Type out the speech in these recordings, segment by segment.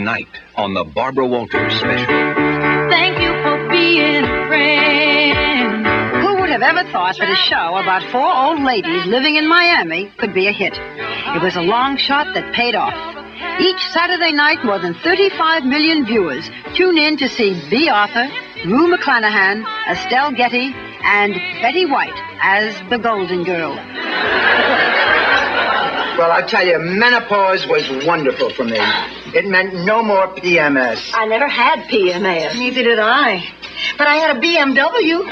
tonight on the Barbara Walters Special. Thank you for being a friend. Who would have ever thought that a show about 4 old ladies living in Miami could be a hit? It was a long shot that paid off. Each Saturday night, more than 35 million viewers tune in to see Bea Arthur, Rue McClanahan, Estelle Getty, and Betty White as the Golden Girl. Well, I tell you, menopause was wonderful for me. It meant no more PMS. I never had PMS. Neither did I. But I had a BMW.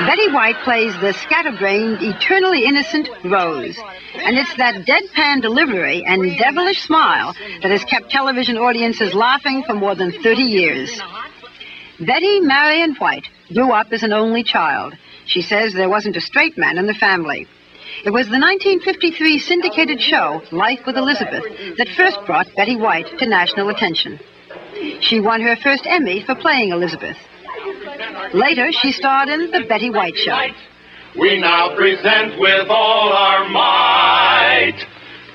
Betty White plays the scatterbrained, eternally innocent Rose. And it's that deadpan delivery and devilish smile that has kept television audiences laughing for more than 30 years. Betty Marion White grew up as an only child. She says there wasn't a straight man in the family. It was the 1953 syndicated show, Life with Elizabeth, that first brought Betty White to national attention. She won her first Emmy for playing Elizabeth. Later, she starred in The Betty White Show. We now present with all our might,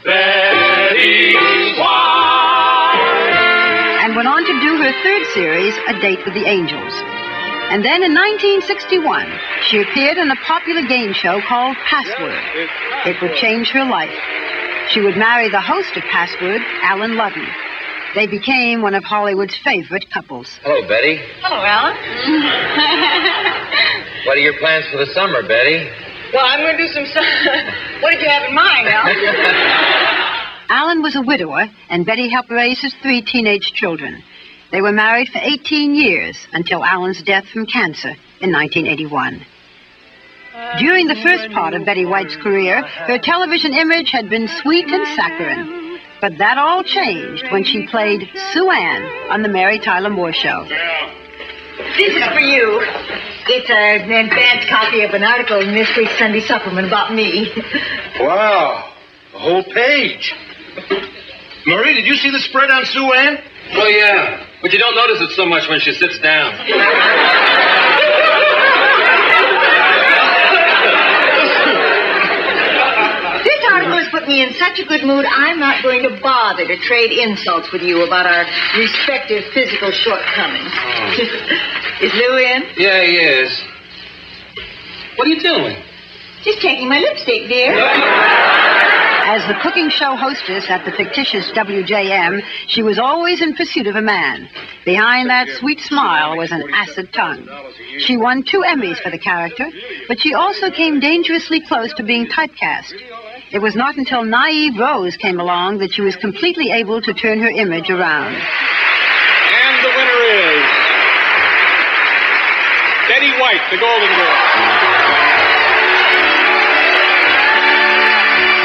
Betty White. And went on to do her third series, A Date with the Angels. And then in 1961, she appeared in a popular game show called Password. It would change her life. She would marry the host of Password, Alan Ludden. They became one of Hollywood's favorite couples. Hello, Betty. Hello, Alan. What are your plans for the summer, Betty? Well, I'm going to do some stuff. What did you have in mind, Alan? Alan was a widower, and Betty helped raise his 3 teenage children. They were married for 18 years until Alan's death from cancer in 1981. During the first part of Betty White's career, her television image had been sweet and saccharine. But that all changed when she played Sue Ann on The Mary Tyler Moore Show. This is for you. It's an advanced copy of an article in this week's Sunday Supplement about me. Wow, a whole page. Marie, did you see the spread on Sue Ann? Oh, yeah. But you don't notice it so much when she sits down. This article has put me in such a good mood, I'm not going to bother to trade insults with you about our respective physical shortcomings. Oh. Is Lou in? Yeah, he is. What are you doing? Just taking my lipstick, dear. As the cooking show hostess at the fictitious WJM, she was always in pursuit of a man. Behind that sweet smile was an acid tongue. She won 2 Emmys for the character, but she also came dangerously close to being typecast. It was not until naive Rose came along that she was completely able to turn her image around. And the winner is Betty White, the Golden Girl.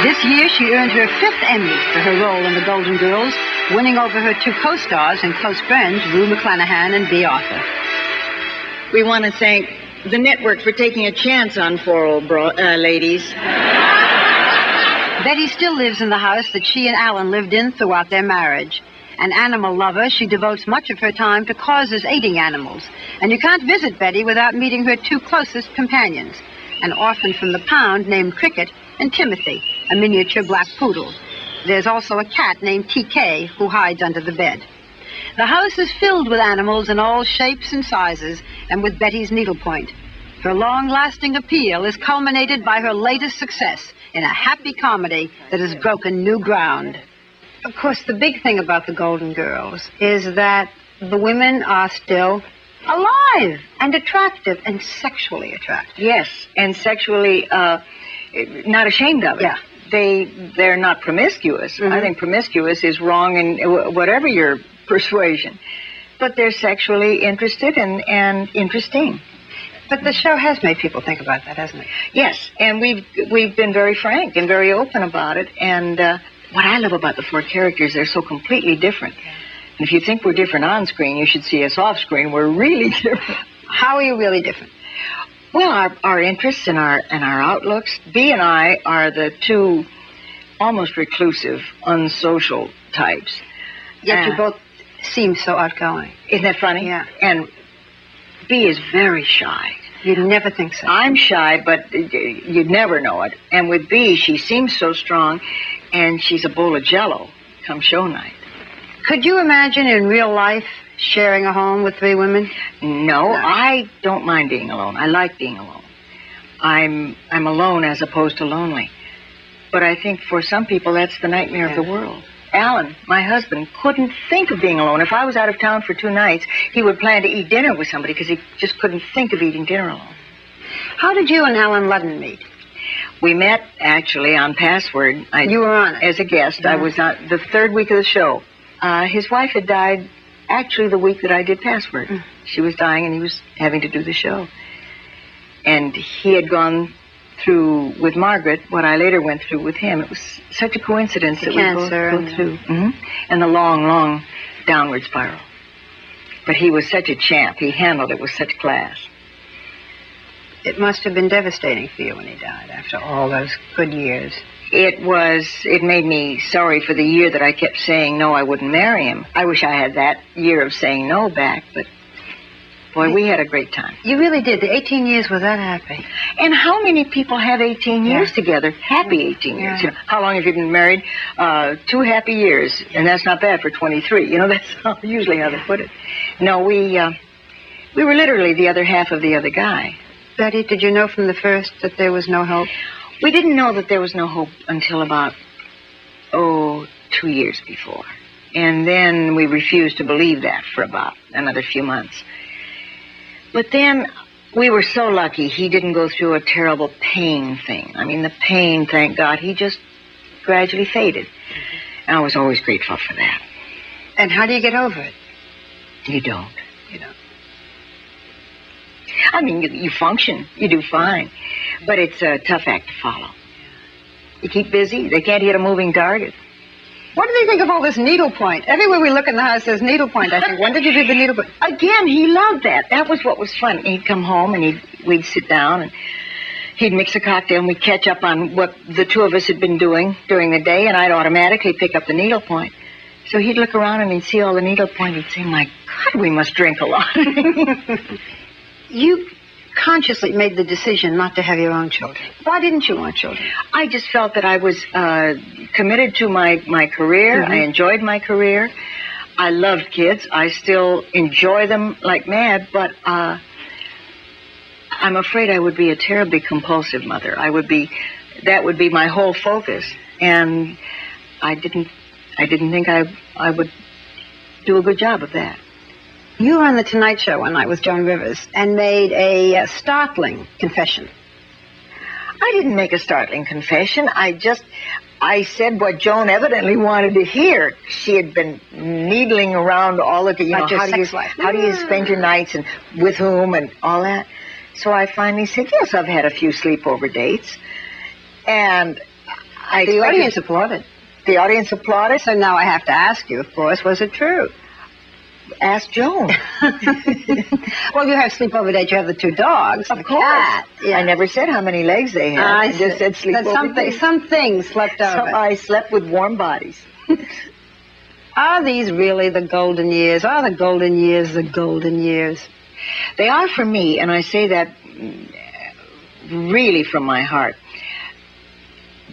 This year, she earned her 5th Emmy for her role in The Golden Girls, winning over her 2 co-stars and close friends, Rue McClanahan and Bea Arthur. We want to thank the network for taking a chance on 4 old ladies. Betty still lives in the house that she and Alan lived in throughout their marriage. An animal lover, she devotes much of her time to causes aiding animals. And you can't visit Betty without meeting her 2 closest companions, an orphan from the pound named Cricket and Timothy, a miniature black poodle. There's also a cat named TK who hides under the bed. The house is filled with animals in all shapes and sizes and with Betty's needlepoint. Her long-lasting appeal is culminated by her latest success in a happy comedy that has broken new ground. Of course, the big thing about the Golden Girls is that the women are still alive and attractive and sexually attractive. Yes, and sexually not ashamed of it. Yeah. They're not promiscuous. Mm-hmm. I think promiscuous is wrong in whatever your persuasion. But they're sexually interested and interesting. But the show has made people think about that, hasn't it? Yes, and we've been very frank and very open about it. And what I love about the 4 characters, they're so completely different. And if you think we're different on screen, you should see us off screen. We're really different. How are you really different? Well, our interests and our outlooks. Bea and I are the 2 almost reclusive, unsocial types. Yet you both seem so outgoing. Isn't that funny? Yeah. And Bea is very shy. You'd never think so. I'm shy, but you'd never know it. And with Bea, she seems so strong, and she's a bowl of Jell-O come show night. Could you imagine in real life sharing a home with 3 women? No, I don't mind being alone. I like being alone. I'm alone as opposed to lonely. But I think for some people that's the nightmare of the world. Alan, my husband, couldn't think of being alone. If I was out of town for 2 nights, he would plan to eat dinner with somebody because he just couldn't think of eating dinner alone. How did you and Alan Ludden meet? We met, actually, on Password. You were on it. As a guest. I was on the 3rd week of the show. His wife had died, actually, the week that I did Password. She was dying, and he was having to do the show. And he had gone through with Margaret what I later went through with him. It was such a coincidence that we both go through. And the long, long downward spiral. But he was such a champ. He handled it with such class. It must have been devastating for you when he died after all those good years. It made me sorry for the year that I kept saying no, I wouldn't marry him. I wish I had that year of saying no back, but boy, we had a great time. You really did. The 18 years were that happy. And how many people have 18 years together? Happy 18 years. You know, how long have you been married? 2 happy years, and that's not bad for 23. You know, that's usually how they put it. No, we were literally the other half of the other guy. Betty, did you know from the first that there was no hope? We didn't know that there was no hope until about, 2 years before. And then we refused to believe that for about another few months. But then we were so lucky he didn't go through a terrible pain thing. I mean, the pain, thank God, he just gradually faded. And I was always grateful for that. And how do you get over it? You don't. You don't. I mean, you function. You do fine. But it's a tough act to follow. You keep busy. They can't hit a moving target. What do they think of all this needlepoint? Everywhere we look in the house, there's needlepoint, I think. When did you do the needlepoint? Again, he loved that. That was what was fun. He'd come home and we'd sit down and he'd mix a cocktail and we'd catch up on what the 2 of us had been doing during the day, and I'd automatically pick up the needlepoint. So he'd look around and he'd see all the needlepoint. He'd say, my God, we must drink a lot. You consciously made the decision not to have your own children. Why didn't you want children? I just felt that I was committed to my career. I enjoyed my career. I loved kids. I still enjoy them like mad, but I'm afraid I would be a terribly compulsive mother. That would be my whole focus. And I didn't think I would do a good job of that. You were on The Tonight Show one night with Joan Rivers and made a startling confession. I didn't make a startling confession. I said what Joan evidently wanted to hear. She had been needling around all of the, how do you spend your nights and with whom and all that. So I finally said, yes, I've had a few sleepover dates. And the audience applauded. The audience applauded? So now I have to ask you, of course, was it true? Ask Joan. Well, you have sleepover dates. You have the 2 dogs. Of course. Cat. Yeah. I never said how many legs they had. I just said sleepover dates. Some things slept over. So I slept with warm bodies. Are these really the golden years? Are the golden years the golden years? They are for me, and I say that really from my heart.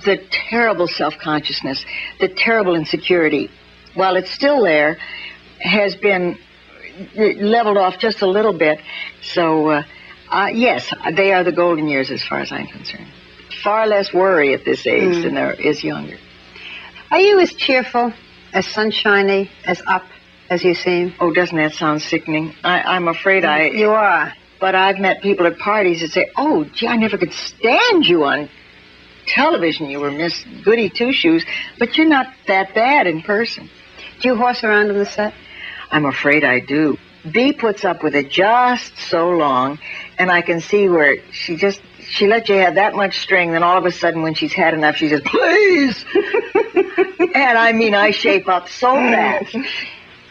The terrible self-consciousness, the terrible insecurity, while it's still there, has been leveled off just a little bit. So, yes, they are the golden years as far as I'm concerned. Far less worry at this age than there is younger. Are you as cheerful, as sunshiny, as up as you seem? Oh, doesn't that sound sickening? I'm afraid You are. But I've met people at parties that say, oh, gee, I never could stand you on television. You were Miss Goody Two-Shoes, but you're not that bad in person. Do you horse around on the set? I'm afraid I do. Bea puts up with it just so long, and I can see where she lets you have that much string, then all of a sudden when she's had enough, she says, please! And I mean, I shape up so fast.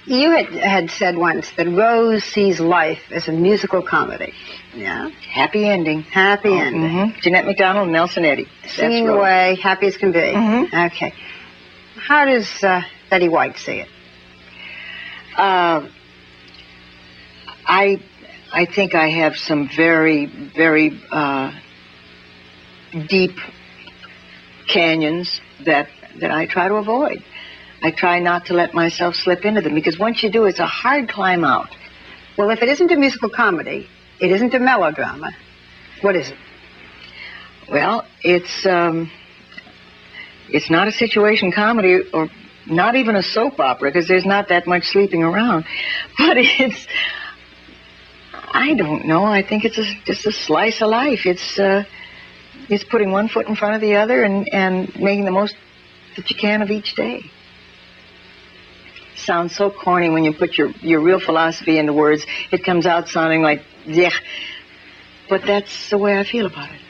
You had said once that Rose sees life as a musical comedy. Yeah? Happy ending. Happy ending. Mm-hmm. Jeanette MacDonald and Nelson Eddy. Singing away, happy as can be. Mm-hmm. Okay. How does Betty White see it? I think I have some very, very deep canyons that I try to avoid. I try not to let myself slip into them, because once you do, it's a hard climb out. Well, if it isn't a musical comedy, it isn't a melodrama. What is it? Well, it's not a situation comedy or not even a soap opera, because there's not that much sleeping around. But I don't know. I think it's just a slice of life. It's putting one foot in front of the other and making the most that you can of each day. Sounds so corny when you put your real philosophy into words. It comes out sounding like, yeah. But that's the way I feel about it.